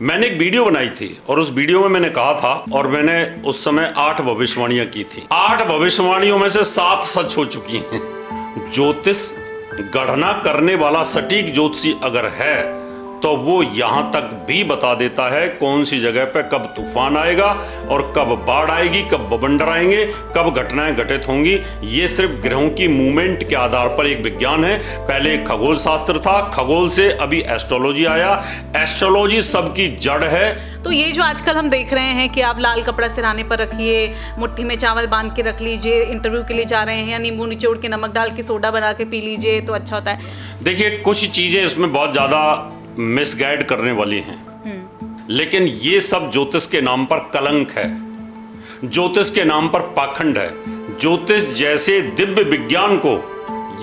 मैंने एक वीडियो बनाई थी और उस वीडियो में मैंने कहा था, और मैंने उस समय 8 भविष्यवाणियां की थी। 8 भविष्यवाणियों में से 7 सच हो चुकी हैं। ज्योतिष गणना करने वाला सटीक ज्योतिषी अगर है तो वो यहां तक भी बता देता है कौन सी जगह पे कब तूफान आएगा और कब बाढ़ आएगी, कब बवंडर आएंगे, कब घटनाएं घटित होंगी। ये सिर्फ ग्रहों की मूवमेंट के आधार पर एक विज्ञान है। पहले खगोल शास्त्र था, खगोल से अभी एस्ट्रोलॉजी आया। एस्ट्रोलॉजी सबकी जड़ है। तो ये जो आजकल हम देख रहे हैं कि आप लाल कपड़ा सिरहाने पर रखिए, मुट्ठी में चावल बांध के रख लीजिए, इंटरव्यू के लिए जा रहे हैं, या नींबू निचोड़ के नमक डाल के सोडा बना के पी लीजिए तो अच्छा होता है। देखिए, कुछ चीजें इसमें बहुत ज्यादा मिसगाइड करने वाली हैं, लेकिन ये सब ज्योतिष के नाम पर कलंक है, ज्योतिष के नाम पर पाखंड है। ज्योतिष जैसे दिव्य विज्ञान को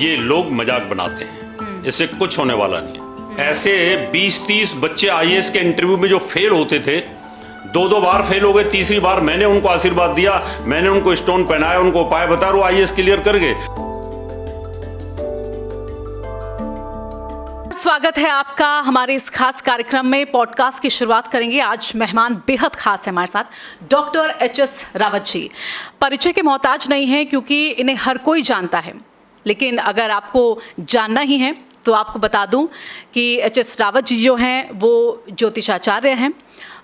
ये लोग मजाक बनाते हैं, इससे कुछ होने वाला नहीं है। ऐसे 20-30 बच्चे आईएएस के इंटरव्यू में जो फेल होते थे, 2 बार फेल हो गए, तीसरी बार मैंने उनको आशीर्वाद दिया, मैंने उनको स्टोन पहनाया, उनको उपाय बताया, वो आईएएस क्लियर कर गए। स्वागत है आपका हमारे इस खास कार्यक्रम में। पॉडकास्ट की शुरुआत करेंगे। आज मेहमान बेहद खास है हमारे साथ, डॉक्टर एच.एस. रावत जी। परिचय के मोहताज नहीं है क्योंकि इन्हें हर कोई जानता है, लेकिन अगर आपको जानना ही है तो आपको बता दूं कि एच.एस. रावत जी जो हैं वो ज्योतिषाचार्य हैं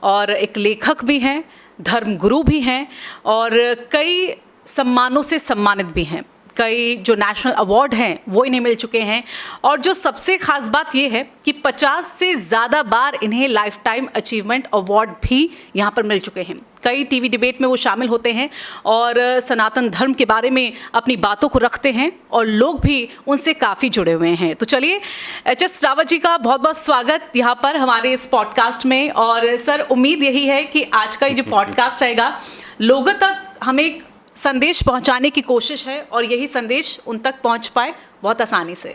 और एक लेखक भी हैं, धर्मगुरु भी हैं और कई सम्मानों से सम्मानित भी हैं। कई जो नेशनल अवार्ड हैं वो इन्हें मिल चुके हैं और जो सबसे खास बात ये है कि 50 से ज़्यादा बार इन्हें लाइफ टाइम अचीवमेंट अवार्ड भी यहाँ पर मिल चुके हैं। कई टीवी डिबेट में वो शामिल होते हैं और सनातन धर्म के बारे में अपनी बातों को रखते हैं और लोग भी उनसे काफ़ी जुड़े हुए हैं। तो चलिए, एच.एस. रावत जी का बहुत बहुत स्वागत यहाँ पर हमारे इस पॉडकास्ट में। और सर, उम्मीद यही है कि आज का ये जो पॉडकास्ट रहेगा लोगों तक हमें संदेश पहुंचाने की कोशिश है और यही संदेश उन तक पहुंच पाए बहुत आसानी से।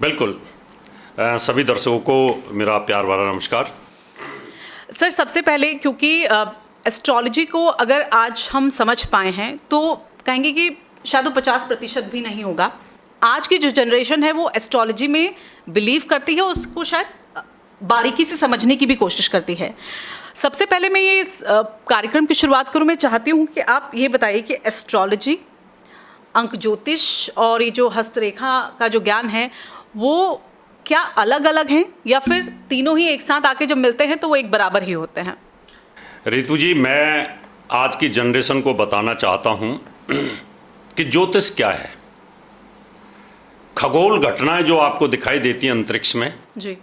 बिल्कुल। सभी दर्शकों को मेरा प्यार भरा नमस्कार। सर, सबसे पहले क्योंकि एस्ट्रोलॉजी को अगर आज हम समझ पाए हैं तो कहेंगे कि शायद वो 50% भी नहीं होगा। आज की जो जनरेशन है वो एस्ट्रोलॉजी में बिलीव करती है, उसको शायद बारीकी से समझने की भी कोशिश करती है। सबसे पहले मैं ये इस कार्यक्रम की शुरुआत करूँ, मैं चाहती हूँ कि आप ये बताइए कि एस्ट्रोलॉजी, अंक ज्योतिष और ये जो हस्तरेखा का जो ज्ञान है वो क्या अलग अलग हैं या फिर तीनों ही एक साथ आके जब मिलते हैं तो वो एक बराबर ही होते हैं? रितु जी, मैं आज की जनरेशन को बताना चाहता हूँ कि ज्योतिष क्या है। खगोल घटनाएं जो आपको दिखाई देती हैं अंतरिक्ष में जी,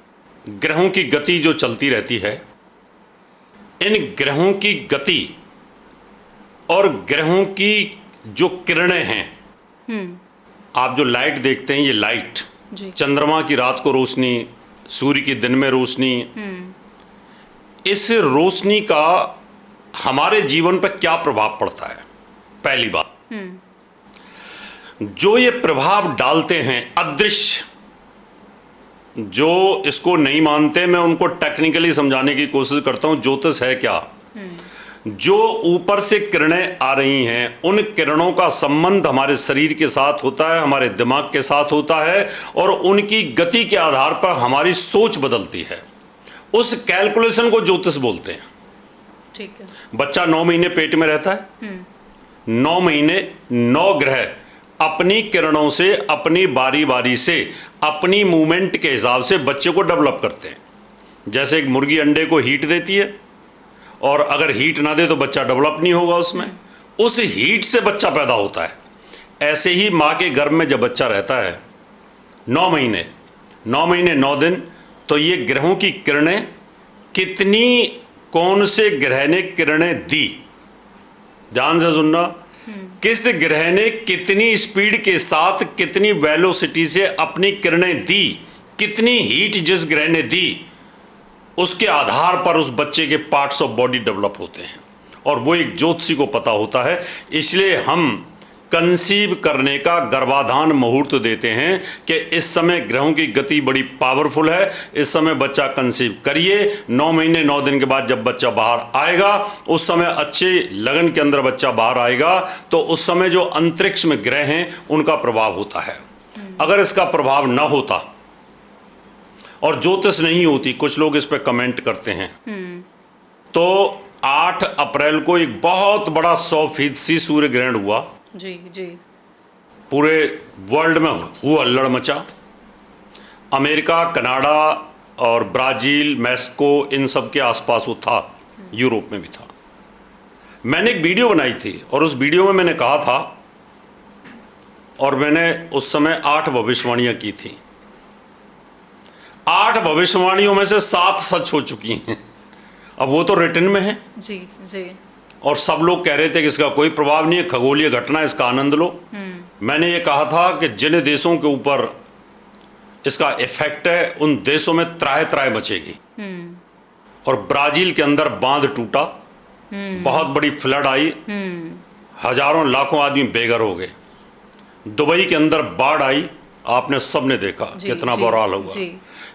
ग्रहों की गति जो चलती रहती है, इन ग्रहों की गति और ग्रहों की जो किरणें हैं, आप जो लाइट देखते हैं, ये लाइट, चंद्रमा की रात को रोशनी, सूर्य की दिन में रोशनी, इस रोशनी का हमारे जीवन पर क्या प्रभाव पड़ता है? पहली बात, जो ये प्रभाव डालते हैं अदृश्य, जो इसको नहीं मानते, मैं उनको टेक्निकली समझाने की कोशिश करता हूं। ज्योतिष है क्या? जो ऊपर से किरणें आ रही हैं, उन किरणों का संबंध हमारे शरीर के साथ होता है, हमारे दिमाग के साथ होता है और उनकी गति के आधार पर हमारी सोच बदलती है। उस कैलकुलेशन को ज्योतिष बोलते हैं। ठीक है। बच्चा 9 महीने पेट में रहता है, 9 महीने 9 ग्रह अपनी किरणों से, अपनी बारी बारी से, अपनी मूवमेंट के हिसाब से बच्चे को डेवलप करते हैं। जैसे एक मुर्गी अंडे को हीट देती है और अगर हीट ना दे तो बच्चा डेवलप नहीं होगा उसमें, उस हीट से बच्चा पैदा होता है। ऐसे ही माँ के गर्भ में जब बच्चा रहता है 9 महीने 9 दिन, तो ये ग्रहों की किरणें कितनी, कौन से ग्रह ने किरणें दी, ध्यान से सुनना, किस ग्रह ने कितनी स्पीड के साथ, कितनी वेलोसिटी से अपनी किरणें दी, कितनी हीट जिस ग्रह ने दी, उसके आधार पर उस बच्चे के पार्ट्स ऑफ बॉडी डेवलप होते हैं और वो एक ज्योतिषी को पता होता है। इसलिए हम कंसीव करने का गर्भाधान मुहूर्त देते हैं कि इस समय ग्रहों की गति बड़ी पावरफुल है, इस समय बच्चा कंसीव करिए। 9 महीने 9 दिन के बाद जब बच्चा बाहर आएगा, उस समय अच्छे लगन के अंदर बच्चा बाहर आएगा, तो उस समय जो अंतरिक्ष में ग्रह हैं उनका प्रभाव होता है। अगर इसका प्रभाव न होता और ज्योतिष नहीं होती, कुछ लोग इस पर कमेंट करते हैं तो 8 अप्रैल को एक बहुत बड़ा 100% सूर्य ग्रहण हुआ। जी जी। पूरे वर्ल्ड में हुआ अल्लड़ मचा। अमेरिका, कनाडा और ब्राज़ील, मैक्सिको, इन सब के आसपास वो था, यूरोप में भी था। मैंने एक वीडियो बनाई थी और उस वीडियो में मैंने कहा था, और मैंने उस समय 8 भविष्यवाणियां की थी। 8 भविष्यवाणियों में से 7 सच हो चुकी हैं। अब वो तो रिटन में है जी जी। और सब लोग कह रहे थे कि इसका कोई प्रभाव नहीं है, खगोलीय घटना, इसका आनंद लो। मैंने ये कहा था कि जिन देशों के ऊपर इसका इफेक्ट है उन देशों में त्राहे त्राहे मचेगी। और ब्राजील के अंदर बांध टूटा, बहुत बड़ी फ्लड आई, हजारों लाखों आदमी बेघर हो गए। दुबई के अंदर बाढ़ आई, आपने सबने देखा कितना बुरा हाल हुआ।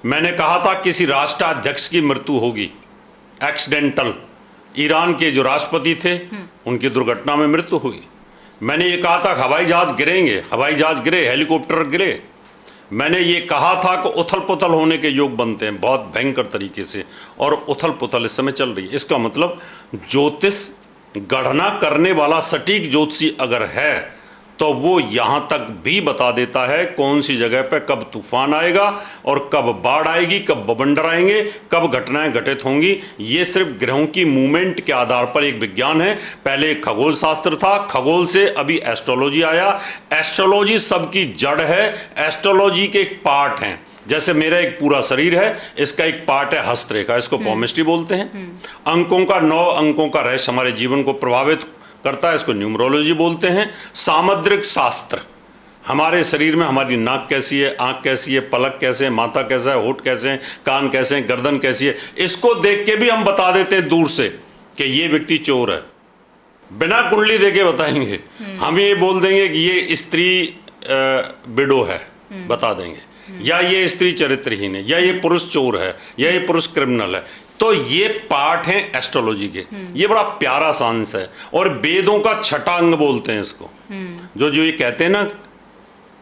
मैंने कहा था किसी राष्ट्राध्यक्ष की मृत्यु होगी, एक्सीडेंटल। ईरान के जो राष्ट्रपति थे उनकी दुर्घटना में मृत्यु हुई। मैंने ये कहा था हवाई जहाज गिरेंगे, हवाई जहाज गिरे, हेलीकॉप्टर गिरे। मैंने ये कहा था कि उथल पुथल होने के योग बनते हैं बहुत भयंकर तरीके से, और उथल पुथल इस समय चल रही है। इसका मतलब ज्योतिष गणना करने वाला सटीक ज्योतिषी अगर है तो वो यहाँ तक भी बता देता है कौन सी जगह पे कब तूफान आएगा और कब बाढ़ आएगी, कब बवंडर आएंगे, कब घटनाएं घटित होंगी। ये सिर्फ ग्रहों की मूवमेंट के आधार पर एक विज्ञान है। पहले खगोल शास्त्र था, खगोल से अभी एस्ट्रोलॉजी आया। एस्ट्रोलॉजी सबकी जड़ है, एस्ट्रोलॉजी के एक पार्ट हैं। जैसे मेरा एक पूरा शरीर है, इसका एक पार्ट है हस्तरेखा, इसको पॉमिस्ट्री बोलते हैं। अंकों का 9 अंकों का रहस्य हमारे जीवन को प्रभावित करता है, इसको न्यूमरोलॉजी बोलते हैं। सामुद्रिक शास्त्र, हमारे शरीर में हमारी नाक कैसी है, आंख कैसी है, पलक कैसे है, माथा कैसा है, होठ कैसे हैं, कान कैसे हैं, गर्दन कैसी है, इसको देख के भी हम बता देते हैं दूर से कि ये व्यक्ति चोर है। बिना कुंडली देके बताएंगे। हम ये बोल देंगे कि ये स्त्री विडो है, बता देंगे, या ये स्त्री चरित्रहीन है, या ये पुरुष चोर है, या ये पुरुष क्रिमिनल है। तो ये पार्ट है एस्ट्रोलॉजी के। ये बड़ा प्यारा साइंस है और वेदों का छठा अंग बोलते हैं इसको। जो ये कहते हैं ना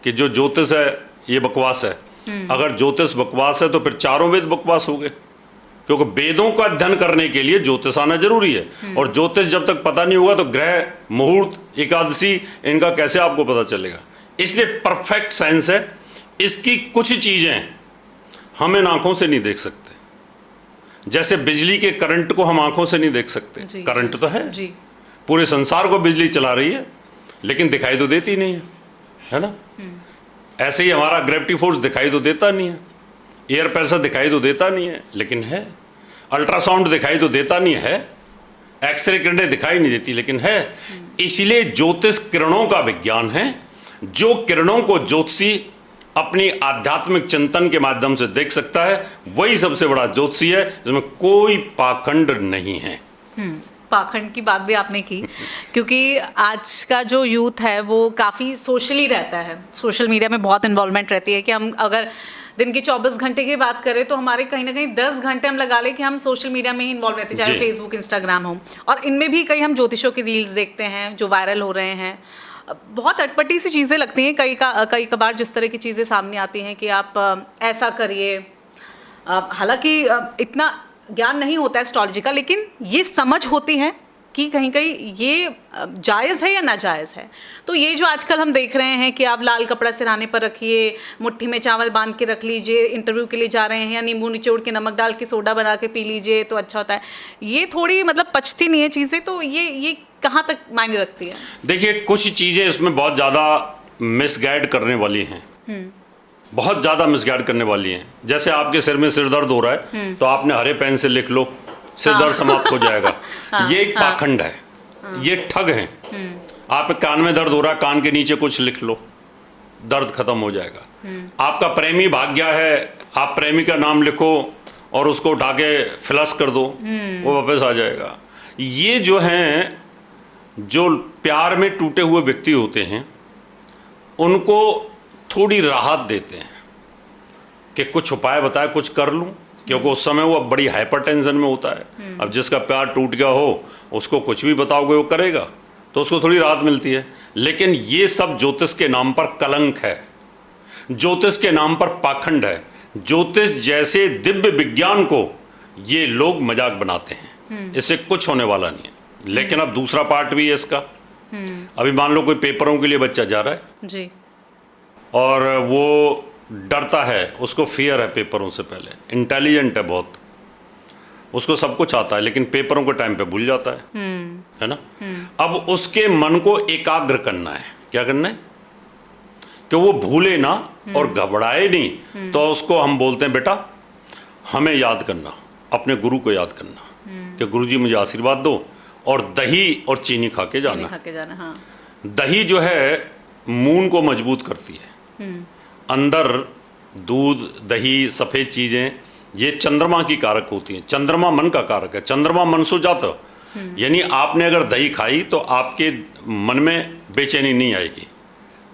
कि जो ज्योतिष है ये बकवास है, अगर ज्योतिष बकवास है तो फिर चारों वेद बकवास हो गए, क्योंकि वेदों का अध्ययन करने के लिए ज्योतिष आना जरूरी है। और ज्योतिष जब तक पता नहीं होगा तो ग्रह, मुहूर्त, एकादशी, इनका कैसे आपको पता चलेगा। इसलिए परफेक्ट साइंस है। इसकी कुछ चीजें हम इन आंखों से नहीं देख सकते। जैसे बिजली के करंट को हम आंखों से नहीं देख सकते, करंट तो है जी, पूरे संसार को बिजली चला रही है, लेकिन दिखाई तो देती नहीं है ना। ऐसे ही हमारा ग्रेविटी फोर्स दिखाई तो देता नहीं है, एयर प्रेशर दिखाई तो देता नहीं है, लेकिन है। अल्ट्रासाउंड दिखाई तो देता नहीं है, एक्सरे किरणें दिखाई नहीं देती, लेकिन है। इसलिए ज्योतिष किरणों का विज्ञान है। जो किरणों को ज्योतिषी अपनी आध्यात्मिक चिंतन के माध्यम से देख सकता है, वही सबसे बड़ा ज्योतिषी है, जिसमें कोई पाखंड नहीं है। पाखंड की बात भी आपने की, क्योंकि आज का जो यूथ है वो काफ़ी सोशली रहता है, सोशल मीडिया में बहुत इन्वॉल्वमेंट रहती है कि हम अगर दिन की 24 घंटे की बात करें तो हमारे कहीं ना कहीं 10 घंटे हम लगा लें कि हम सोशल मीडिया में ही इन्वॉल्व रहते हैं, चाहे फेसबुक, इंस्टाग्राम हो। और इनमें भी कई हम ज्योतिषों की रील्स देखते हैं जो वायरल हो रहे हैं। बहुत अटपटी सी चीज़ें लगती हैं कई कबार, जिस तरह की चीज़ें सामने आती हैं कि आप ऐसा करिए। हालांकि इतना ज्ञान नहीं होता है एस्ट्रोलॉजी का, लेकिन ये समझ होती है कि कहीं कहीं ये जायज़ है या नाजायज़ है। तो ये जो आजकल हम देख रहे हैं कि आप लाल कपड़ा सिरहाने पर रखिए, मुट्ठी में चावल बांध के रख लीजिए, इंटरव्यू के लिए जा रहे हैं, या नींबू निचोड़ के नमक डाल के सोडा बना के पी लीजिए तो अच्छा होता है, ये थोड़ी मतलब पचती नहीं है चीज़ें। तो ये कहाँ तक मायने रखती है? देखिए, कुछ चीज़ें इसमें बहुत ज़्यादा मिसगाइड करने वाली हैं, बहुत ज़्यादा मिसगाइड करने वाली हैं। जैसे आपके सिर में सिर दर्द हो रहा है तो आपने हरे पेन से लिख लो, सिर दर्द समाप्त हो जाएगा। ये एक पाखंड है, ये ठग हैं। आप कान में दर्द हो रहा है, कान के नीचे कुछ लिख लो, दर्द खत्म हो जाएगा। आपका प्रेमी भाग गया है, आप प्रेमी का नाम लिखो और उसको उठा के फ्लश कर दो, वो वापस आ जाएगा। ये जो हैं, जो प्यार में टूटे हुए व्यक्ति होते हैं, उनको थोड़ी राहत देते हैं कि कुछ उपाय बताए, कुछ कर लूँ, क्योंकि उस समय वो बड़ी हाइपर टेंशन में होता है। अब जिसका प्यार टूट गया हो उसको कुछ भी बताओगे वो करेगा, तो उसको थोड़ी राहत मिलती है। लेकिन ये सब ज्योतिष के नाम पर कलंक है, ज्योतिष के नाम पर पाखंड है। ज्योतिष जैसे दिव्य विज्ञान को ये लोग मजाक बनाते हैं। इससे कुछ होने वाला नहीं है। लेकिन अब दूसरा पार्ट भी है इसका। अभी मान लो कोई पेपरों के लिए बच्चा जा रहा है जी। और वो डरता है, उसको फियर है पेपरों से पहले, इंटेलिजेंट है बहुत, उसको सब कुछ आता है, लेकिन पेपरों के टाइम पे भूल जाता है ना। अब उसके मन को एकाग्र करना है। क्या करना है कि वो भूले ना और घबराए नहीं। तो उसको हम बोलते हैं बेटा हमें याद करना, अपने गुरु को याद करना कि गुरुजी मुझे आशीर्वाद दो, और दही और चीनी खा के जाना। हाँ। दही जो है मून को मजबूत करती है। अंदर दूध, दही, सफ़ेद चीज़ें ये चंद्रमा की कारक होती हैं। चंद्रमा मन का कारक है। चंद्रमा मन सो जाता, यानी आपने अगर दही खाई तो आपके मन में बेचैनी नहीं आएगी,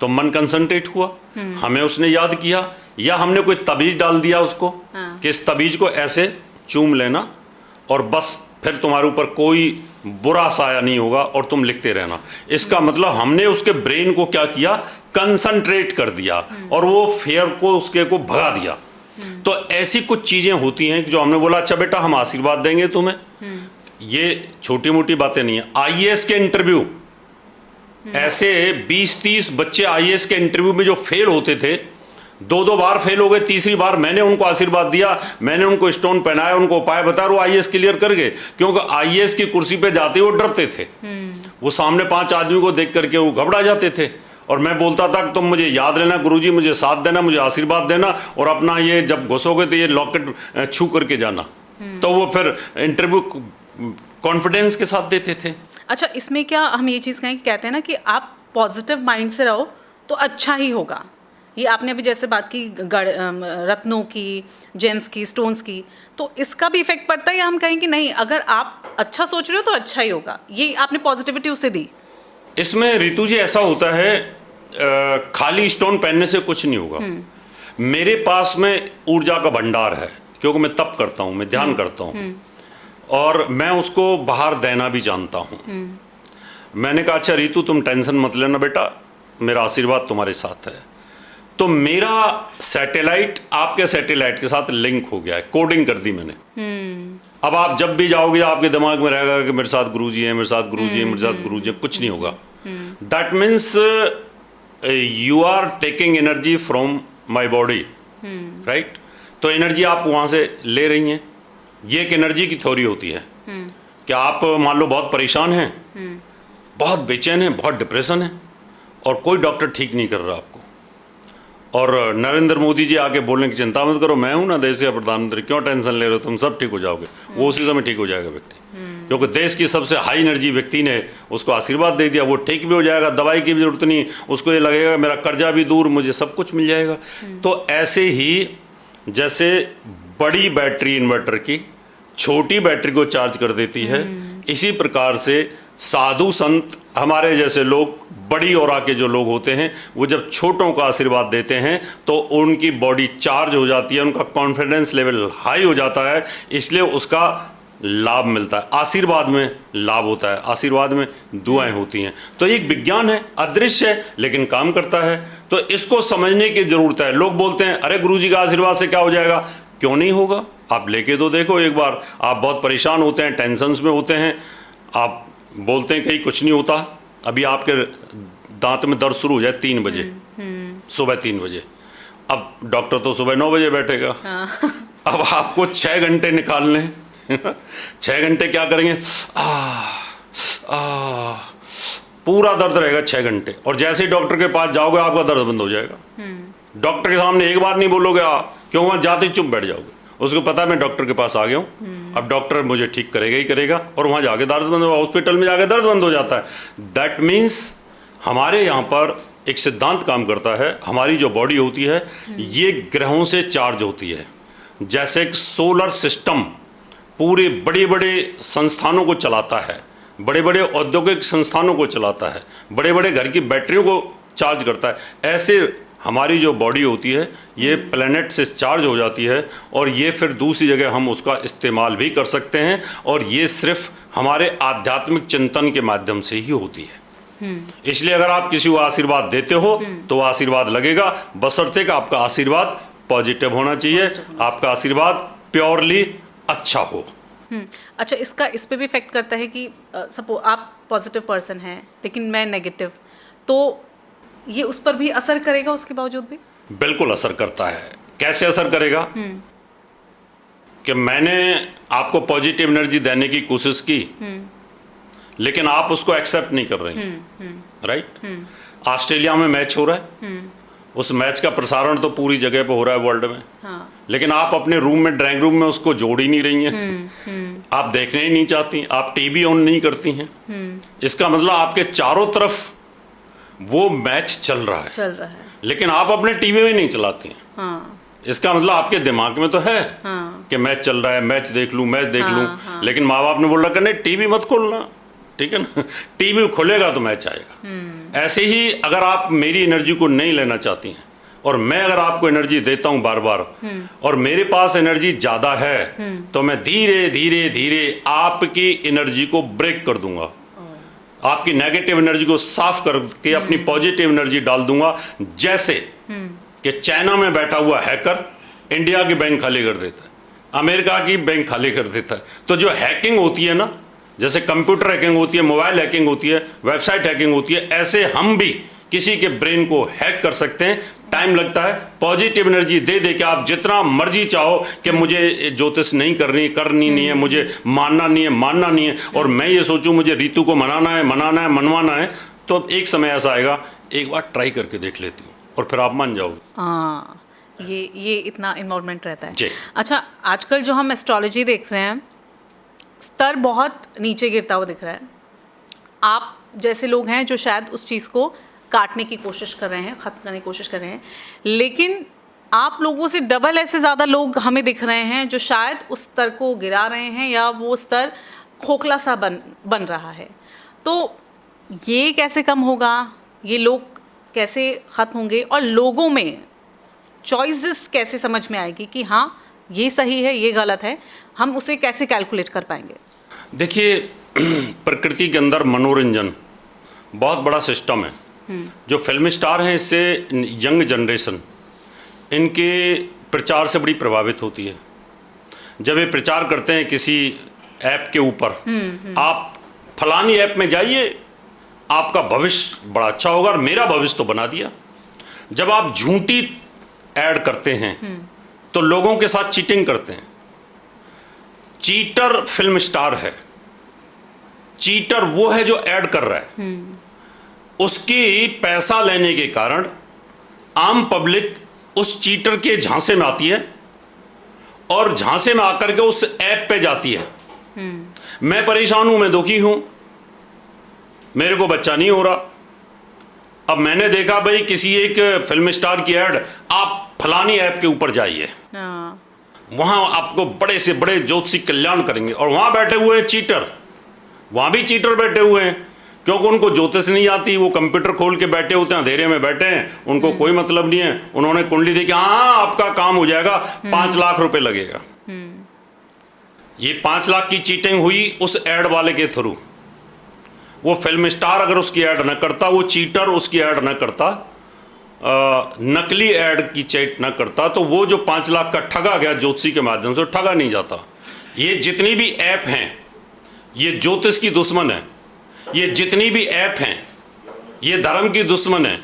तो मन कंसंट्रेट हुआ, हमें उसने याद किया, या हमने कोई तबीज डाल दिया उसको कि इस तबीज को ऐसे चूम लेना और बस फिर तुम्हारे ऊपर कोई बुरा साया नहीं होगा और तुम लिखते रहना। इसका मतलब हमने उसके ब्रेन को क्या किया, कंसंट्रेट कर दिया और वो फेयर को उसके को भगा दिया। तो ऐसी कुछ चीजें होती हैं जो हमने बोला अच्छा बेटा हम आशीर्वाद देंगे तुम्हें। ये छोटी मोटी बातें नहीं है। आईएएस के इंटरव्यू, ऐसे 20-30 बच्चे आईएएस के इंटरव्यू में जो फेल होते थे, 2 बार फेल हो गए, तीसरी बार मैंने उनको आशीर्वाद दिया, मैंने उनको स्टोन पहनाया, उनको उपाय बताया, वो आईएएस क्लियर कर गए। क्योंकि आईएएस की कुर्सी पे जाते वो डरते थे, वो सामने 5 आदमी को देख करके वो घबरा जाते थे। और मैं बोलता था कि तुम मुझे याद लेना गुरुजी, मुझे साथ देना, मुझे आशीर्वाद देना, और अपना ये जब घुसोगे तो ये लॉकेट छू करके जाना। तो वो फिर इंटरव्यू कॉन्फिडेंस के साथ देते थे। अच्छा, इसमें क्या हम ये चीज़ कहें कि कहते हैं ना कि आप पॉजिटिव माइंड से रहो तो अच्छा ही होगा। ये आपने अभी जैसे बात की रत्नों की, जेम्स की, स्टोन्स की, तो इसका भी इफेक्ट पड़ता है, या हम कहें कि नहीं अगर आप अच्छा सोच रहे हो तो अच्छा ही होगा, ये आपने पॉजिटिविटी उसे दी? इसमें रितु जी ऐसा होता है, खाली स्टोन पहनने से कुछ नहीं होगा। मेरे पास में ऊर्जा का भंडार है, क्योंकि मैं तप करता हूँ, मैं ध्यान करता हूँ, और मैं उसको बाहर देना भी जानता हूँ। मैंने कहा अच्छा रितु तुम टेंशन मत लेना बेटा, मेरा आशीर्वाद तुम्हारे साथ है। तो मेरा सैटेलाइट आपके सैटेलाइट के साथ लिंक हो गया है, कोडिंग कर दी मैंने। अब आप जब भी जाओगे आपके दिमाग में रहेगा कि मेरे साथ गुरुजी हैं, मेरे साथ गुरुजी हैं, मेरे साथ गुरुजी हैं, कुछ नहीं होगा। That means you are taking energy from my body, right. तो एनर्जी आप वहाँ से ले रही हैं। ये एक एनर्जी की थ्योरी होती है कि आप मान लो बहुत परेशान हैं, बहुत बेचैन हैं, बहुत डिप्रेशन है, और कोई डॉक्टर ठीक नहीं कर रहा आपको, और नरेंद्र मोदी जी आके बोलने की चिंता मत करो, मैं हूं ना देश का प्रधानमंत्री, क्यों टेंशन ले रहे हो, तुम सब ठीक हो जाओगे। वो उसी समय ठीक हो जाएगा व्यक्ति, क्योंकि देश की सबसे हाई एनर्जी व्यक्ति ने उसको आशीर्वाद दे दिया, वो ठीक भी हो जाएगा, दवाई की भी जरूरत नहीं, उसको ये लगेगा मेरा कर्जा भी दूर, मुझे सब कुछ मिल जाएगा। तो ऐसे ही जैसे बड़ी बैटरी इन्वर्टर की छोटी बैटरी को चार्ज कर देती है, इसी प्रकार से साधु संत हमारे जैसे लोग, बड़ी औरा के जो लोग होते हैं, वो जब छोटों का आशीर्वाद देते हैं तो उनकी बॉडी चार्ज हो जाती है, उनका कॉन्फिडेंस लेवल हाई हो जाता है, इसलिए उसका लाभ मिलता है। आशीर्वाद में लाभ होता है, आशीर्वाद में दुआएं होती हैं। तो एक विज्ञान है, अदृश्य है, लेकिन काम करता है। तो इसको समझने की जरूरत है। लोग बोलते हैं अरे गुरुजी का आशीर्वाद से क्या हो जाएगा, क्यों नहीं होगा, आप लेके तो देखो एक बार। आप बहुत परेशान होते हैं, टेंशन्स में होते हैं, आप बोलते हैं कहीं कुछ नहीं होता। अभी आपके दांत में दर्द शुरू हो जाए 3 बजे, सुबह 3 बजे, अब डॉक्टर तो सुबह 9 बजे बैठेगा। अब आपको 6 घंटे निकालने 6 घंटे क्या करेंगे, पूरा दर्द रहेगा 6 घंटे, और जैसे ही डॉक्टर के पास जाओगे आपका दर्द बंद हो जाएगा। डॉक्टर के सामने एक बार नहीं बोलोगे क्यों, वहाँ जाते ही चुप बैठ जाओगे। उसको पता है मैं डॉक्टर के पास आ गया हूँ, अब डॉक्टर मुझे ठीक करेगा ही करेगा, और वहाँ जाके दर्द बंद होगा, हॉस्पिटल में जाके दर्द बंद हो जाता है। दैट मीन्स हमारे यहाँ पर एक सिद्धांत काम करता है। हमारी जो बॉडी होती है ये ग्रहों से चार्ज होती है। जैसे एक सोलर सिस्टम पूरे बड़े बड़े संस्थानों को चलाता है, बड़े बड़े औद्योगिक संस्थानों को चलाता है, बड़े बड़े घर की बैटरियों को चार्ज करता है, ऐसे हमारी जो बॉडी होती है ये प्लैनेट से चार्ज हो जाती है, और ये फिर दूसरी जगह हम उसका इस्तेमाल भी कर सकते हैं, और ये सिर्फ हमारे आध्यात्मिक चिंतन के माध्यम से ही होती है। इसलिए अगर आप किसी को आशीर्वाद देते हो तो आशीर्वाद लगेगा, बशर्ते का आपका आशीर्वाद पॉजिटिव होना चाहिए, आपका आशीर्वाद प्योरली अच्छा हो। अच्छा, इसका इस पे भी इफेक्ट करता है कि सपोज आप पॉजिटिव पर्सन हैं लेकिन मैं नेगेटिव, तो ये उस पर भी असर करेगा उसके बावजूद भी? बिल्कुल असर करता है। कैसे असर करेगा? कि मैंने आपको पॉजिटिव एनर्जी देने की कोशिश की, लेकिन आप उसको एक्सेप्ट नहीं कर रही, राइट? ऑस्ट्रेलिया में मैच हो रहा है, उस मैच का प्रसारण तो पूरी जगह पे हो रहा है वर्ल्ड में, हाँ। लेकिन आप अपने रूम में, ड्राइंग रूम में उसको जोड़ ही नहीं रही हैं, आप देखने ही नहीं चाहती, आप टीवी ऑन नहीं करती हैं। इसका मतलब आपके चारों तरफ वो मैच चल रहा है, लेकिन आप अपने टीवी में नहीं चलाती हैं। हाँ। इसका मतलब आपके दिमाग में तो है कि मैच चल रहा है, मैच देख लूं, लेकिन माँ बाप ने बोल रखा नहीं टीवी मत खोलना, ठीक है ना? टीवी खुलेगा तो मैच आएगा। ऐसे ही अगर आप मेरी एनर्जी को नहीं लेना चाहती हैं और मैं अगर आपको एनर्जी देता हूं बार बार और मेरे पास एनर्जी ज्यादा है, तो मैं धीरे धीरे धीरे आपकी एनर्जी को ब्रेक कर दूंगा, आपकी नेगेटिव एनर्जी को साफ करके अपनी पॉजिटिव एनर्जी डाल दूंगा। जैसे कि चाइना में बैठा हुआ हैकर इंडिया की बैंक खाली कर देता है, अमेरिका की बैंक खाली कर देता है। तो जो हैकिंग होती है ना, जैसे कंप्यूटर हैकिंग होती है, मोबाइल हैकिंग होती है, वेबसाइट हैकिंग होती है, ऐसे हम भी किसी के ब्रेन को हैक कर सकते हैं। टाइम लगता है। पॉजिटिव एनर्जी दे दे के आप जितना मर्जी चाहो कि मुझे ज्योतिष नहीं करनी नहीं है, मुझे मानना नहीं है, और मैं ये सोचूं मुझे रीतू को मनवाना है, तो एक समय ऐसा आएगा, एक बार ट्राई करके देख लेती हूँ और फिर आप मान जाओगे। हाँ, ये इतना इन्वॉल्वमेंट रहता है। जी। अच्छा, आजकल जो हम एस्ट्रोलॉजी देख रहे हैं, स्तर बहुत नीचे गिरता हुआ दिख रहा है। आप जैसे लोग हैं जो शायद उस चीज़ को काटने की कोशिश कर रहे हैं, ख़त्म करने की कोशिश कर रहे हैं, लेकिन आप लोगों से डबल ऐसे ज़्यादा लोग हमें दिख रहे हैं जो शायद उस स्तर को गिरा रहे हैं या वो स्तर खोखला सा बन रहा है। तो ये कैसे कम होगा, ये लोग कैसे ख़त्म होंगे, और लोगों में चॉइसेस कैसे समझ में आएगी कि हाँ ये सही है ये गलत है, हम उसे कैसे कैलकुलेट कर पाएंगे? देखिए, प्रकृति के अंदर मनोरंजन बहुत बड़ा सिस्टम है। जो फिल्म स्टार हैं, इससे यंग जनरेशन इनके प्रचार से बड़ी प्रभावित होती है। जब ये प्रचार करते हैं किसी ऐप के ऊपर, आप फलानी ऐप में जाइए, आपका भविष्य बड़ा अच्छा होगा, और मेरा भविष्य तो बना दिया। जब आप झूठी ऐड करते हैं तो लोगों के साथ चीटिंग करते हैं। चीटर फिल्म स्टार है, चीटर वो है जो ऐड कर रहा है। उसकी पैसा लेने के कारण आम पब्लिक उस चीटर के झांसे में आती है और झांसे में आकर के उस ऐप पे जाती है। मैं परेशान हूं, मैं दुखी हूं, मेरे को बच्चा नहीं हो रहा। अब मैंने देखा भाई किसी एक फिल्म स्टार की ऐड, आप फलानी ऐप के ऊपर जाइए, वहां आपको बड़े से बड़े ज्योतिषी कल्याण करेंगे, और वहां बैठे हुए हैं चीटर, वहां भी चीटर बैठे हुए हैं, क्योंकि उनको ज्योतिष नहीं आती। वो कंप्यूटर खोल के बैठे होते हैं, अंधेरे में बैठे हैं, उनको कोई मतलब नहीं है। उन्होंने कुंडली देखी, हाँ आपका काम हो जाएगा, 5 लाख रुपए लगेगा। ये 5 लाख की चीटिंग हुई उस ऐड वाले के थ्रू। वो फिल्म स्टार अगर उसकी ऐड न करता, वो चीटर उसकी ऐड न करता, नकली ऐड की चैट न करता, तो वो जो 5 लाख का ठगा गया ज्योतिषी के माध्यम से, ठगा नहीं जाता। ये जितनी भी ऐप हैं, ये ज्योतिष की दुश्मन है। ये जितनी भी ऐप हैं, ये धर्म की दुश्मन है।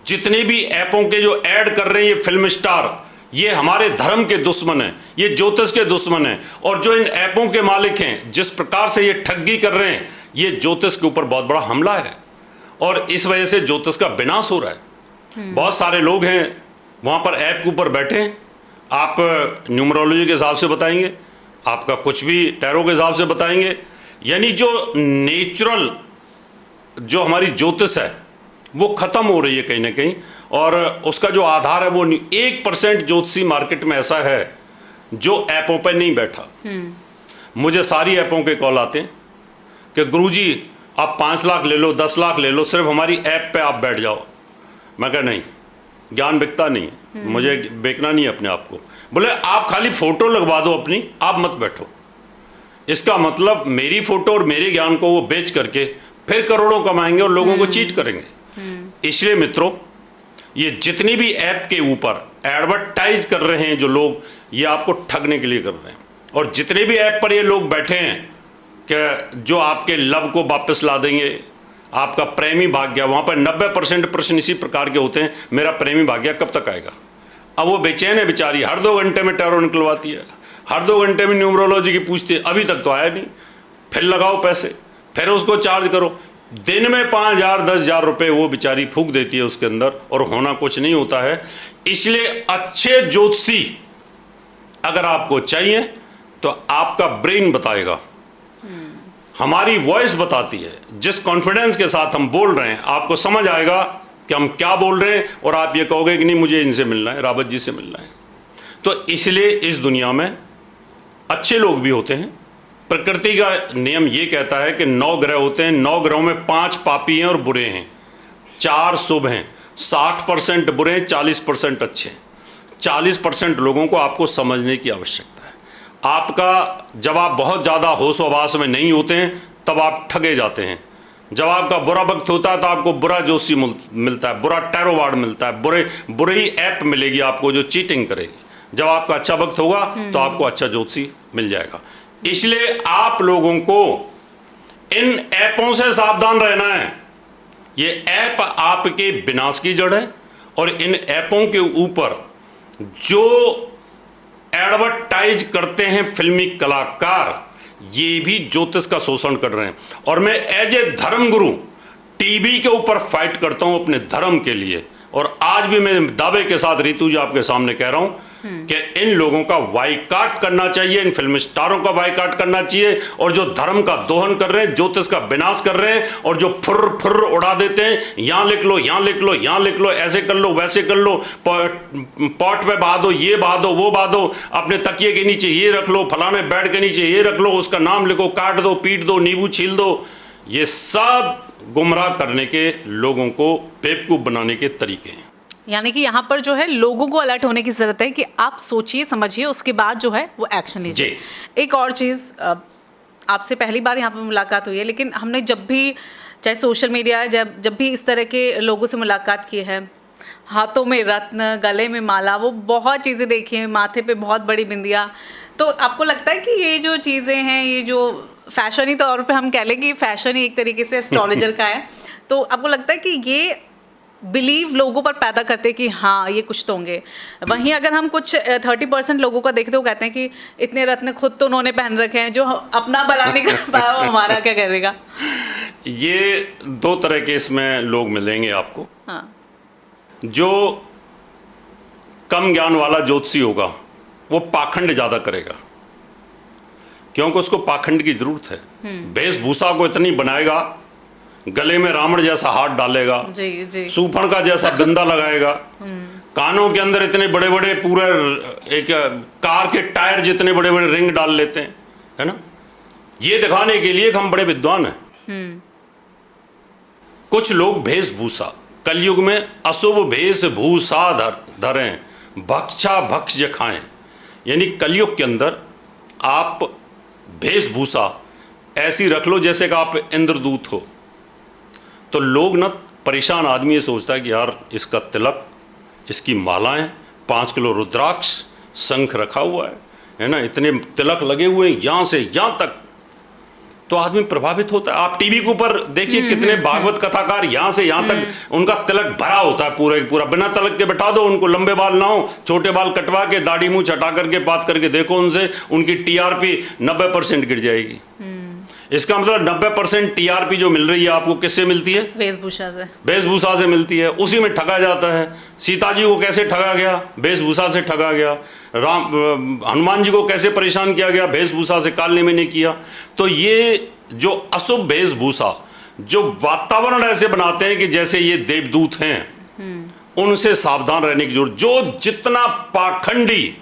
जितने भी ऐपों के जो ऐड कर रहे हैं ये फिल्म स्टार, ये हमारे धर्म के दुश्मन हैं, ये ज्योतिष के दुश्मन हैं। और जो इन ऐपों के मालिक हैं, जिस प्रकार से ये ठगी कर रहे हैं, ये ज्योतिष के ऊपर बहुत बड़ा हमला है, और इस वजह से ज्योतिष का विनाश हो रहा है। बहुत सारे लोग हैं वहाँ पर ऐप के ऊपर बैठे हैं, आप न्यूमरोलॉजी के हिसाब से बताएंगे, आपका कुछ भी टैरो के हिसाब से बताएंगे, यानी जो नेचुरल जो हमारी ज्योतिष है वो ख़त्म हो रही है कहीं ना कहीं। और उसका जो आधार है वो 1% ज्योतिषी मार्केट में ऐसा है जो ऐपों पर नहीं बैठा। मुझे सारी ऐपों के कॉल आते हैं कि गुरुजी आप 5 लाख ले लो, 10 लाख ले लो, सिर्फ हमारी ऐप पे आप बैठ जाओ। मैं कहा नहीं, ज्ञान बिकता नहीं, मुझे बेचना नहीं है अपने आप को। बोले आप खाली फोटो लगवा दो अपनी, आप मत बैठो। इसका मतलब मेरी फोटो और मेरे ज्ञान को वो बेच करके फिर करोड़ों कमाएंगे और लोगों को चीट करेंगे। इसलिए मित्रों, ये जितनी भी ऐप के ऊपर एडवर्टाइज कर रहे हैं जो लोग, ये आपको ठगने के लिए कर रहे हैं। और जितने भी ऐप पर ये लोग बैठे हैं कि जो आपके लव को वापस ला देंगे, आपका प्रेमी भाग गया, वहाँ पर 90% प्रश्न इसी प्रकार के होते हैं, मेरा प्रेमी भाग गया कब तक आएगा। अब वो बेचैन है बेचारी, हर 2 घंटे में टैरो निकलवाती है, हर 2 घंटे में न्यूमरोलॉजी की पूछती है, अभी तक तो आया नहीं। फिर लगाओ पैसे, फिर उसको चार्ज करो, दिन में 5,000 10,000 रुपये वो बेचारी फूंक देती है उसके अंदर, और होना कुछ नहीं होता है। इसलिए अच्छे ज्योतिषी अगर आपको चाहिए तो आपका ब्रेन बताएगा, हमारी वॉइस बताती है, जिस कॉन्फिडेंस के साथ हम बोल रहे हैं आपको समझ आएगा कि हम क्या बोल रहे हैं, और आप ये कहोगे कि नहीं मुझे इनसे मिलना है, रावत जी से मिलना है। तो इसलिए इस दुनिया में अच्छे लोग भी होते हैं। प्रकृति का नियम ये कहता है कि 9 ग्रह होते हैं, 9 ग्रहों में 5 पापी हैं और बुरे हैं, 4 शुभ हैं, 60% बुरे हैं, 40% अच्छे हैं। 40% लोगों को आपको समझने की आवश्यकता है। आपका जब आप बहुत ज़्यादा होश आवास में नहीं होते हैं तब आप ठगे जाते हैं। जब आपका बुरा वक्त होता है तो आपको बुरा जोशी मिलता है, बुरा टैरो कार्ड मिलता है, बुरी ऐप मिलेगी आपको जो चीटिंग करेगी। जब आपका अच्छा वक्त होगा तो आपको अच्छा ज्योतिषी मिल जाएगा। इसलिए आप लोगों को इन ऐपों से सावधान रहना है। ये ऐप आपके विनाश की जड़ है, और इन ऐपों के ऊपर जो एडवर्टाइज करते हैं फिल्मी कलाकार, ये भी ज्योतिष का शोषण कर रहे हैं। और मैं एज ए धर्म गुरु टीवी के ऊपर फाइट करता हूं अपने धर्म के लिए, और आज भी मैं दावे के साथ रितु जी आपके सामने कह रहा हूं कि इन लोगों का बायकॉट करना चाहिए, इन फिल्म स्टारों का बायकॉट करना चाहिए, और जो धर्म का दोहन कर रहे हैं, ज्योतिष का विनाश कर रहे हैं, और जो फुर्र उड़ा देते हैं, यहाँ लिख लो, यहाँ लिख लो, यहाँ लिख लो, ऐसे कर लो, वैसे कर लो, पॉट पे बहा दो, ये बहा दो, वो बहा दो, अपने तकिए के नीचे ये रख लो, फलाने बेड के नीचे ये रख लो, उसका नाम लिखो, काट दो, पीट दो, नींबू छील दो। ये सब गुमराह करने के, लोगों को बेवकूफ बनाने के तरीके हैं। यानी कि यहाँ पर जो है लोगों को अलर्ट होने की ज़रूरत है कि आप सोचिए समझिए, उसके बाद जो है वो एक्शन लीजिए। एक और चीज़, आपसे पहली बार यहाँ पर मुलाकात हुई है, लेकिन हमने जब भी चाहे सोशल मीडिया, जब भी इस तरह के लोगों से मुलाकात की है, हाथों में रत्न, गले में माला, वो बहुत चीज़ें देखी हैं, माथे पे बहुत बड़ी बिंदिया, तो आपको लगता है कि ये जो चीज़ें हैं, ये जो फैशनी तौर पे हम कह लें कि फैशन ही एक तरीके से एस्ट्रोलॉजर का है, तो आपको लगता है कि ये बिलीव लोगों पर पैदा करते हैं कि हाँ ये कुछ तो होंगे। वहीं अगर हम कुछ 30% लोगों का देखते हो, कहते हैं कि इतने रत्न खुद तो उन्होंने पहन रखे हैं, जो अपना भला नहीं कर पाया वो हमारा क्या करेगा। ये 2 तरह के इसमें लोग मिलेंगे आपको। हाँ। जो कम ज्ञान वाला ज्योतिषी होगा वो पाखंड ज़्यादा करेगा, क्योंकि उसको पाखंड की जरूरत है। वेशभूषा को इतनी बनाएगा, गले में रावण जैसा हाथ डालेगा, जी जी, सूफण का जैसा बिंदा लगाएगा, कानों के अंदर इतने बड़े बड़े, पूरे एक कार के टायर जितने बड़े बड़े रिंग डाल लेते हैं, है ना, ये दिखाने के लिए कि हम बड़े विद्वान हैं। कुछ लोग वेशभूषा, कलयुग में अशुभ वेशभूषा धरें, भक्षा भक्ष खाएं, यानी कलयुग के अंदर आप वेशभूषा ऐसी रख लो जैसे कि आप इंद्रदूत हो, तो लोग ना, परेशान आदमी ये सोचता है कि यार इसका तिलक, इसकी मालाएं, 5 किलो रुद्राक्ष, शंख रखा हुआ है ना, इतने तिलक लगे हुए हैं यहाँ से यहाँ तक, तो आदमी प्रभावित होता है। आप टीवी के ऊपर देखिए कितने भागवत कथाकार यहाँ से यहाँ तक उनका तिलक भरा होता है, पूरा पूरा, बिना तिलक के बैठा दो उनको, लंबे बाल ना हो, छोटे बाल कटवा के, दाढ़ी मुंह छटा करके बात करके देखो उनसे, उनकी टीआरपी 90% गिर जाएगी। इसका मतलब 90% टीआरपी जो मिल रही है आपको किससे मिलती है? वेशभूषा से। वेशभूषा से मिलती है, उसी में ठगा जाता है। सीता जी को कैसे ठगा गया? वेशभूषा से ठगा गया। हनुमान जी को कैसे परेशान किया गया? वेशभूषा से, काल ने मैंने किया। तो ये जो अशुभ वेशभूषा, जो वातावरण ऐसे बनाते हैं कि जैसे ये देवदूत हैं, उनसे सावधान रहने की जरूरत। जो जितना पाखंडी,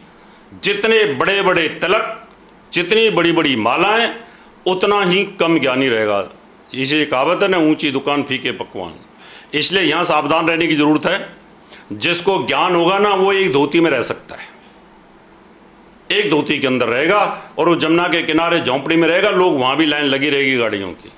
जितने बड़े बड़े तिलक, जितनी बड़ी बड़ी मालाएं, उतना ही कम ज्ञानी रहेगा। इसे कहावत है ना, ऊंची दुकान फीके पकवान। इसलिए यहाँ सावधान रहने की जरूरत है। जिसको ज्ञान होगा ना, वो एक धोती में रह सकता है, एक धोती के अंदर रहेगा, और वो जमुना के किनारे झोंपड़ी में रहेगा, लोग वहाँ भी लाइन लगी रहेगी गाड़ियों की।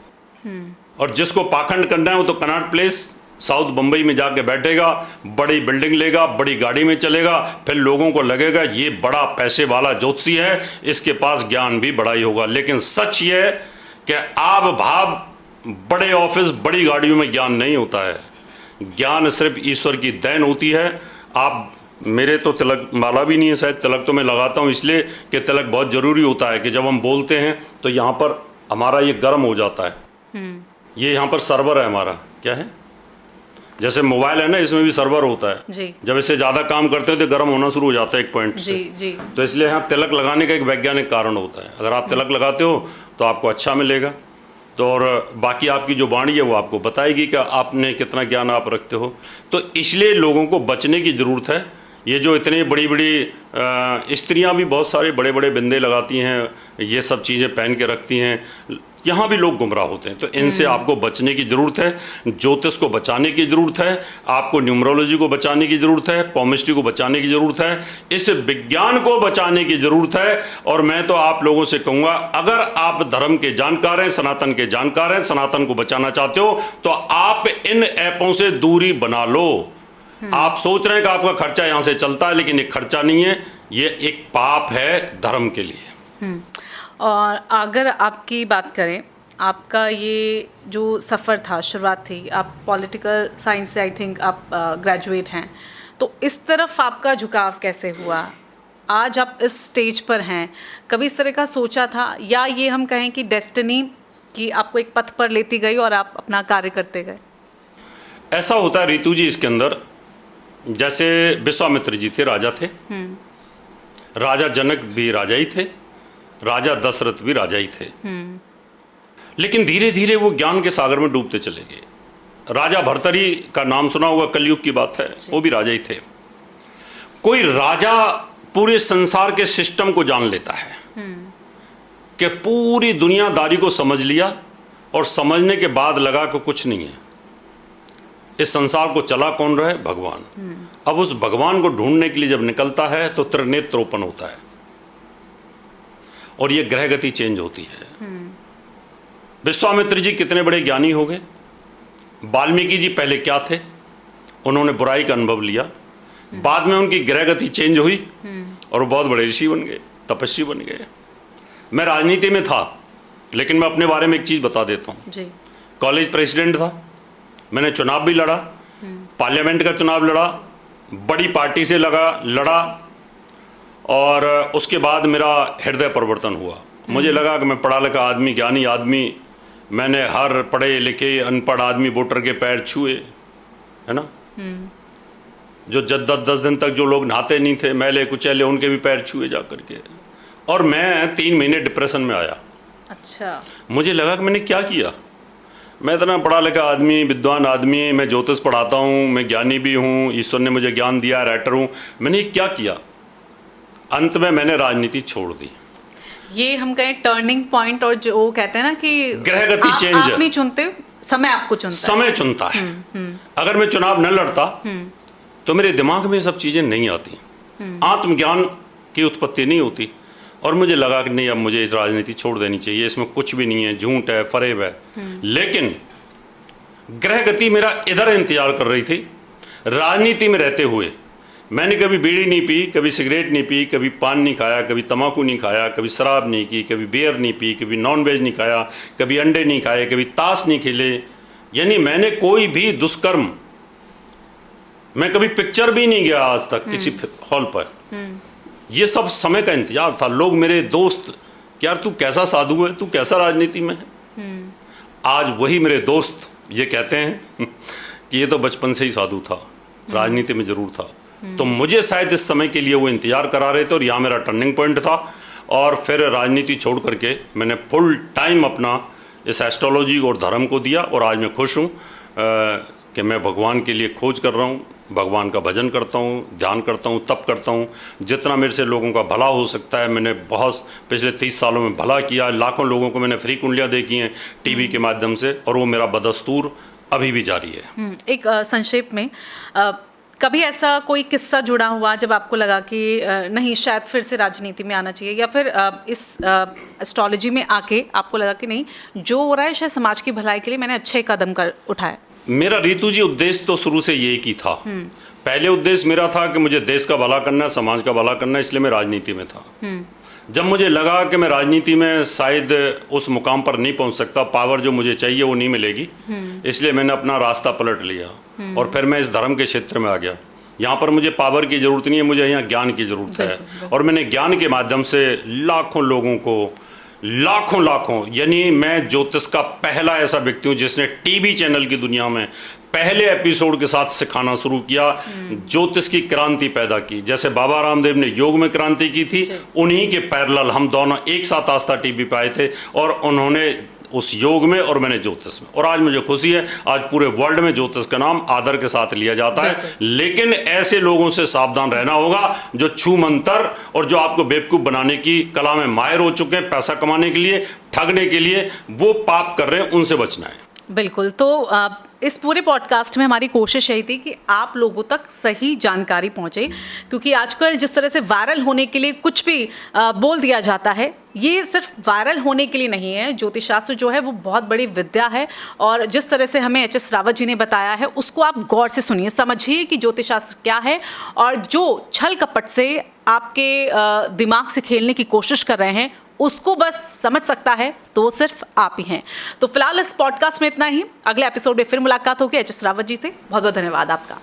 और जिसको पाखंड करना है वो तो कनॉट प्लेस साउथ बम्बई में जाके बैठेगा, बड़ी बिल्डिंग लेगा, बड़ी गाड़ी में चलेगा, फिर लोगों को लगेगा ये बड़ा पैसे वाला ज्योतिषी है, इसके पास ज्ञान भी बड़ा ही होगा। लेकिन सच ये है कि आप भाव बड़े ऑफिस बड़ी गाड़ियों में ज्ञान नहीं होता है। ज्ञान सिर्फ ईश्वर की देन होती है। आप मेरे तो तिलक माला भी नहीं है, शायद तिलक तो मैं लगाता हूँ इसलिए कि तिलक बहुत ज़रूरी होता है कि जब हम बोलते हैं तो यहाँ पर हमारा ये गर्म हो जाता है। ये यहाँ पर सर्वर है हमारा, क्या है, जैसे मोबाइल है ना, इसमें भी सर्वर होता है जी। जब इसे ज़्यादा काम करते हो तो गर्म होना शुरू हो जाता है एक पॉइंट से। जी। तो इसलिए यहाँ तिलक लगाने का एक वैज्ञानिक कारण होता है। अगर आप तिलक लगाते हो तो आपको अच्छा मिलेगा, तो और बाकी आपकी जो वाणी है वो आपको बताएगी कि आपने कितना ज्ञान आप रखते हो। तो इसलिए लोगों को बचने की ज़रूरत है। ये जो इतनी बड़ी बड़ी स्त्रियां भी बहुत सारे बड़े बड़े बिंदे लगाती हैं, ये सब चीज़ें पहन के रखती हैं, यहाँ भी लोग गुमराह होते हैं। तो इनसे आपको बचने की ज़रूरत है। ज्योतिष को बचाने की ज़रूरत है, आपको न्यूमरोलॉजी को बचाने की ज़रूरत है, पॉमिस्ट्री को बचाने की ज़रूरत है, इस विज्ञान को बचाने की ज़रूरत है। और मैं तो आप लोगों से कहूँगा, अगर आप धर्म के जानकार हैं, सनातन के जानकार हैं, सनातन को बचाना चाहते हो तो आप इन ऐपों से दूरी बना लो। आप सोच रहे हैं कि आपका खर्चा यहाँ से चलता है, लेकिन एक खर्चा नहीं है, ये एक पाप है धर्म के लिए। और अगर आपकी बात करें, आपका ये जो सफ़र था, शुरुआत थी, आप पॉलिटिकल साइंस से आई थिंक आप ग्रेजुएट हैं, तो इस तरफ आपका झुकाव कैसे हुआ? आज आप इस स्टेज पर हैं, कभी इस तरह का सोचा था, या ये हम कहें कि डेस्टिनी कि आपको एक पथ पर लेती गई और आप अपना कार्य करते गए? ऐसा होता है रितु जी इसके अंदर, जैसे विश्वामित्र जी थे, राजा थे, राजा जनक भी राजा ही थे, राजा दशरथ भी राजा ही थे, लेकिन धीरे धीरे वो ज्ञान के सागर में डूबते चले गए। राजा भर्तरी का नाम सुना हुआ, कलयुग की बात है, वो भी राजा ही थे। कोई राजा पूरे संसार के सिस्टम को जान लेता है कि पूरी दुनियादारी को समझ लिया, और समझने के बाद लगा कि कुछ नहीं है, इस संसार को चला कौन रहा है? भगवान। अब उस भगवान को ढूंढने के लिए जब निकलता है तो त्रिनेत्रोपण होता है, और ये ग्रह गति चेंज होती है। विश्वामित्र जी कितने बड़े ज्ञानी हो गए। वाल्मीकि जी पहले क्या थे? उन्होंने बुराई का अनुभव लिया, बाद में उनकी ग्रह गति चेंज हुई और वो बहुत बड़े ऋषि बन गए, तपस्वी बन गए। मैं राजनीति में था, लेकिन मैं अपने बारे में एक चीज़ बता देता हूँ। कॉलेज प्रेसिडेंट था, मैंने चुनाव भी लड़ा, पार्लियामेंट का चुनाव लड़ा, बड़ी पार्टी से लड़ा, और उसके बाद मेरा हृदय परिवर्तन हुआ। मुझे लगा कि मैं पढ़ा लिखा आदमी, ज्ञानी आदमी, मैंने हर पढ़े लिखे अनपढ़ आदमी वोटर के पैर छुए, है ना। जो 10 दिन तक जो लोग नहाते नहीं थे, मैले कुचैले, उनके भी पैर छुए जा करके। और मैं 3 महीने डिप्रेशन में आया। अच्छा। मुझे लगा कि मैंने क्या किया। मैं इतना पढ़ा लिखा आदमी, विद्वान आदमी, मैं ज्योतिष पढ़ाता हूँ, मैं ज्ञानी भी हूँ, ईश्वर ने मुझे ज्ञान दिया, राइटर हूँ, मैंने क्या किया। अंत में मैंने राजनीति छोड़ दी। ये हम कहें टर्निंग पॉइंट, और जो कहते हैं ना कि ग्रह गति चेंज, आप नहीं चुनते, समय आपको चुनता है। समय चुनता है। अगर मैं चुनाव न लड़ता तो मेरे दिमाग में सब चीज़ें नहीं आती, आत्मज्ञान की उत्पत्ति नहीं होती, और मुझे लगा कि नहीं, अब मुझे इस राजनीति छोड़ देनी चाहिए, इसमें कुछ भी नहीं है, झूठ है, फरेब है। लेकिन ग्रह गति मेरा इधर इंतजार कर रही थी। राजनीति में रहते हुए मैंने कभी बीड़ी नहीं पी, कभी सिगरेट नहीं पी, कभी पान नहीं खाया, कभी तम्बाकू नहीं खाया, कभी शराब नहीं की, कभी बियर नहीं पी, कभी नॉनवेज नहीं खाया, कभी अंडे नहीं खाए, कभी ताश नहीं खेले। यानी मैंने कोई भी दुष्कर्म, मैं कभी पिक्चर भी नहीं गया आज तक किसी हॉल पर। ये सब समय का इंतजार था। लोग मेरे दोस्त, यार तू कैसा साधु है, तू कैसा राजनीति में है। आज वही मेरे दोस्त ये कहते हैं कि ये तो बचपन से ही साधु था, राजनीति में जरूर था। तो मुझे शायद इस समय के लिए वो इंतजार करा रहे थे, और यहाँ मेरा टर्निंग पॉइंट था। और फिर राजनीति छोड़ करके मैंने फुल टाइम अपना इस एस्ट्रोलॉजी और धर्म को दिया, और आज मैं खुश हूँ कि मैं भगवान के लिए खोज कर रहा हूँ, भगवान का भजन करता हूँ, ध्यान करता हूँ, तप करता हूँ। जितना मेरे से लोगों का भला हो सकता है, मैंने बहुत पिछले 30 सालों में भला किया। लाखों लोगों को मैंने फ्री कुंडलियाँ देखी हैं टीवी के माध्यम से, और वो मेरा बदस्तूर अभी भी जारी है। एक संक्षेप में, कभी ऐसा कोई किस्सा जुड़ा हुआ जब आपको लगा कि नहीं, शायद फिर से राजनीति में आना चाहिए, या फिर इस एस्ट्रोलॉजी में आके आपको लगा कि नहीं, जो हो रहा है शायद समाज की भलाई के लिए मैंने अच्छे कदम उठाए? मेरा रीतू जी उद्देश्य तो शुरू से यही की था। पहले उद्देश्य मेरा था कि मुझे देश का भला करना है, समाज का भला करना है, इसलिए मैं राजनीति में था। जब मुझे लगा कि मैं राजनीति में शायद उस मुकाम पर नहीं पहुंच सकता, पावर जो मुझे चाहिए वो नहीं मिलेगी, इसलिए मैंने अपना रास्ता पलट लिया और फिर मैं इस धर्म के क्षेत्र में आ गया। यहाँ पर मुझे पावर की ज़रूरत नहीं है, मुझे यहाँ ज्ञान की ज़रूरत है। और मैंने ज्ञान के माध्यम से लाखों लोगों को, लाखों यानी मैं ज्योतिष का पहला ऐसा व्यक्ति हूँ जिसने टीवी चैनल की दुनिया में पहले एपिसोड के साथ सिखाना शुरू किया, ज्योतिष की क्रांति पैदा की। जैसे बाबा रामदेव ने योग में क्रांति की थी, उन्हीं के पैरेलल हम दोनों एक साथ आस्था टीवी पे आए थे और उन्होंने उस योग में और मैंने ज्योतिष में। और आज मुझे खुशी है, आज पूरे वर्ल्ड में ज्योतिष का नाम आदर के साथ लिया जाता है। लेकिन ऐसे लोगों से सावधान रहना होगा जो छू मंतर और जो आपको बेवकूफ़ बनाने की कला में माहिर हो चुके हैं, पैसा कमाने के लिए, ठगने के लिए, वो पाप कर रहे हैं, उनसे बचना है। बिल्कुल। तो इस पूरे पॉडकास्ट में हमारी कोशिश यही थी कि आप लोगों तक सही जानकारी पहुंचे, क्योंकि आजकल जिस तरह से वायरल होने के लिए कुछ भी बोल दिया जाता है, ये सिर्फ वायरल होने के लिए नहीं है। ज्योतिष शास्त्र जो है वो बहुत बड़ी विद्या है और जिस तरह से हमें एच.एस. रावत जी ने बताया है उसको आप गौर से सुनिए, समझिए कि ज्योतिष शास्त्र क्या है। और जो छल कपट से आपके दिमाग से खेलने की कोशिश कर रहे हैं उसको बस समझ सकता है तो वो सिर्फ आप ही हैं। तो फिलहाल इस पॉडकास्ट में इतना ही। अगले एपिसोड में फिर मुलाकात होगी एच.एस. रावत जी से। बहुत बहुत धन्यवाद आपका।